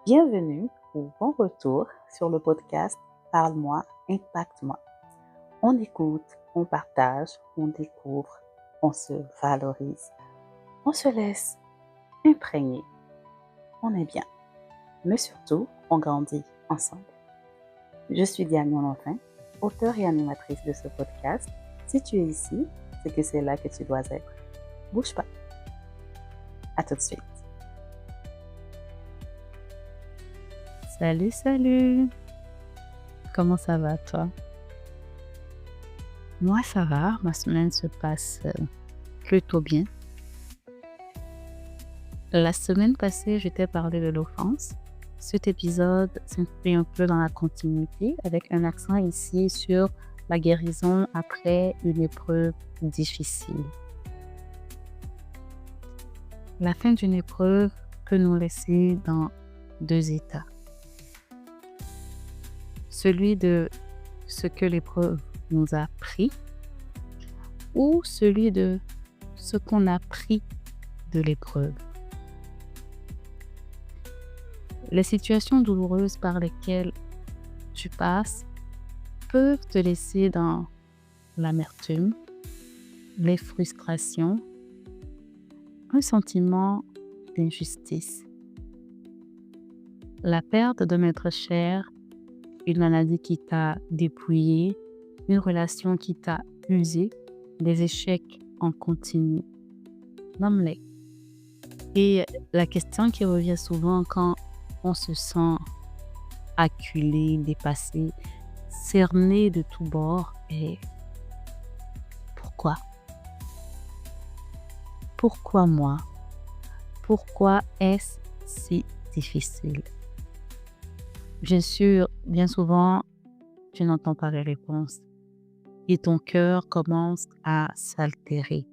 Bienvenue ou bon retour sur le podcast Parle-moi, impacte-moi. On écoute, on partage, on découvre, on se valorise, on se laisse imprégner. On est bien, mais surtout, on grandit ensemble. Je suis Diane Monenfin, auteure et animatrice de ce podcast. Si tu es ici, c'est que c'est là que tu dois être. Bouge pas. À tout de suite. Salut! Comment ça va, toi? Moi, ça va. Ma semaine se passe plutôt bien. La semaine passée, je t'ai parlé de l'offense. Cet épisode s'inscrit un peu dans la continuité avec un accent ici sur la guérison après une épreuve difficile. La fin d'une épreuve peut nous laisser dans deux états. Celui de ce que l'épreuve nous a pris ou celui de ce qu'on a pris de l'épreuve. Les situations douloureuses par lesquelles tu passes peuvent te laisser dans l'amertume, les frustrations, un sentiment d'injustice. La perte d'un être cher, une maladie qui t'a dépouillé, une relation qui t'a usé, des échecs en continu. Nomme-les. Et la question qui revient souvent quand on se sent acculé, dépassé, cerné de tous bords est pourquoi? Pourquoi moi? Pourquoi est-ce si difficile? Bien sûr, bien souvent, tu n'entends pas les réponses et ton cœur commence à s'altérer.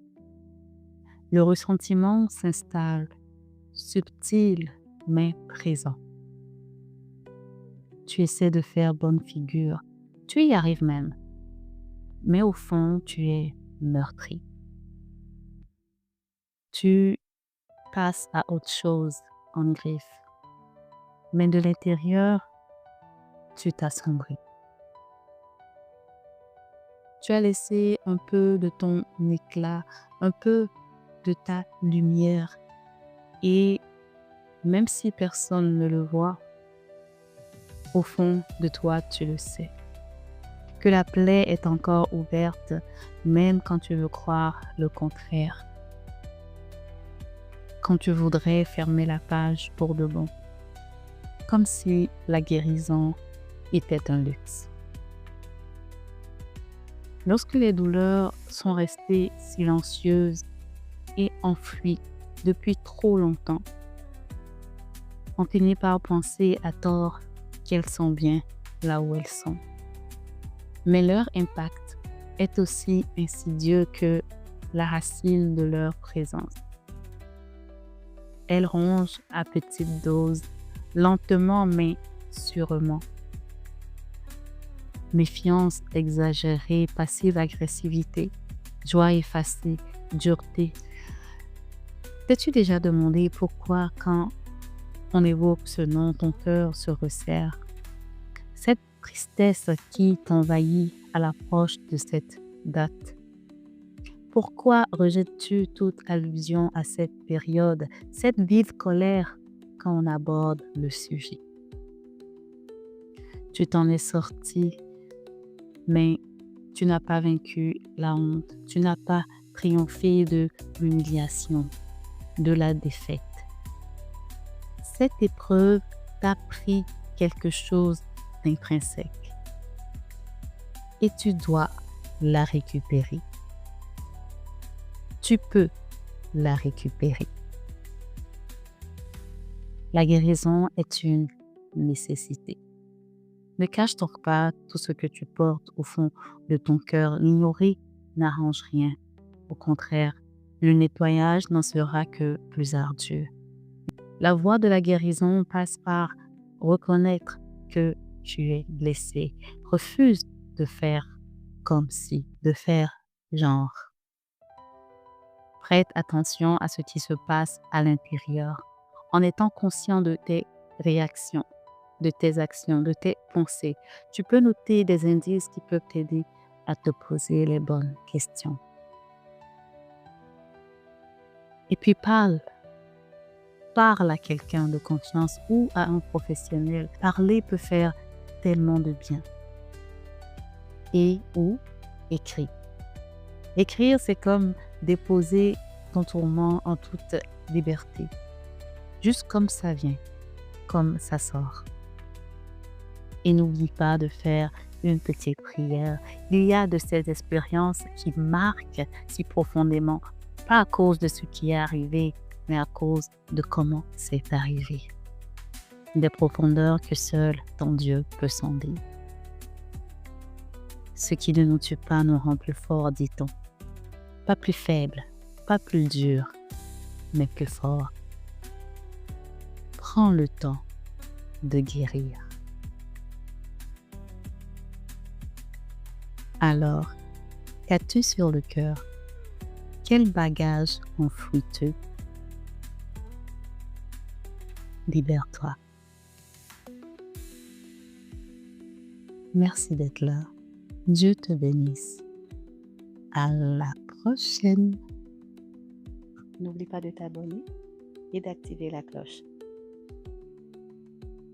Le ressentiment s'installe, subtil mais présent. Tu essaies de faire bonne figure, tu y arrives même, mais au fond, tu es meurtri. Tu passes à autre chose en griffe, mais de l'intérieur, tu t'assombris. Tu as laissé un peu de ton éclat, un peu de ta lumière. Et même si personne ne le voit, au fond de toi, tu le sais. Que la plaie est encore ouverte, même quand tu veux croire le contraire. Quand tu voudrais fermer la page pour de bon. Comme si la guérison était un luxe. Lorsque les douleurs sont restées silencieuses et enfouies depuis trop longtemps, on finit par penser à tort qu'elles sont bien là où elles sont. Mais leur impact est aussi insidieux que la racine de leur présence. Elles rongent à petite dose, lentement mais sûrement. Méfiance exagérée, passive agressivité, joie effacée, dureté. T'es-tu déjà demandé pourquoi quand on évoque ce nom, ton cœur se resserre? Cette tristesse qui t'envahit à l'approche de cette date. Pourquoi rejettes-tu toute allusion à cette période, cette vive colère quand on aborde le sujet? Tu t'en es sorti, mais tu n'as pas vaincu la honte, tu n'as pas triomphé de l'humiliation, de la défaite. Cette épreuve t'a pris quelque chose d'intrinsèque et tu dois la récupérer. Tu peux la récupérer. La guérison est une nécessité. Ne cache donc pas tout ce que tu portes au fond de ton cœur. L'ignorer n'arrange rien. Au contraire, le nettoyage n'en sera que plus ardu. La voie de la guérison passe par reconnaître que tu es blessé. Refuse de faire comme si, de faire genre. Prête attention à ce qui se passe à l'intérieur en étant conscient de tes réactions, de tes actions, de tes pensées. Tu peux noter des indices qui peuvent t'aider à te poser les bonnes questions. Et puis parle à quelqu'un de confiance ou à un professionnel. Parler peut faire tellement de bien. Et ou écrire. Écrire, c'est comme déposer ton tourment en toute liberté. Juste comme ça vient, comme ça sort. Et n'oublie pas de faire une petite prière. Il y a de ces expériences qui marquent si profondément, pas à cause de ce qui est arrivé, mais à cause de comment c'est arrivé. Des profondeurs que seul ton Dieu peut sonder. Ce qui ne nous tue pas nous rend plus forts, dit-on. Pas plus faibles, pas plus durs, mais plus forts. Prends le temps de guérir. Alors, qu'as-tu sur le cœur? Quel bagage enfouis-tu? Libère-toi. Merci d'être là. Dieu te bénisse. À la prochaine. N'oublie pas de t'abonner et d'activer la cloche.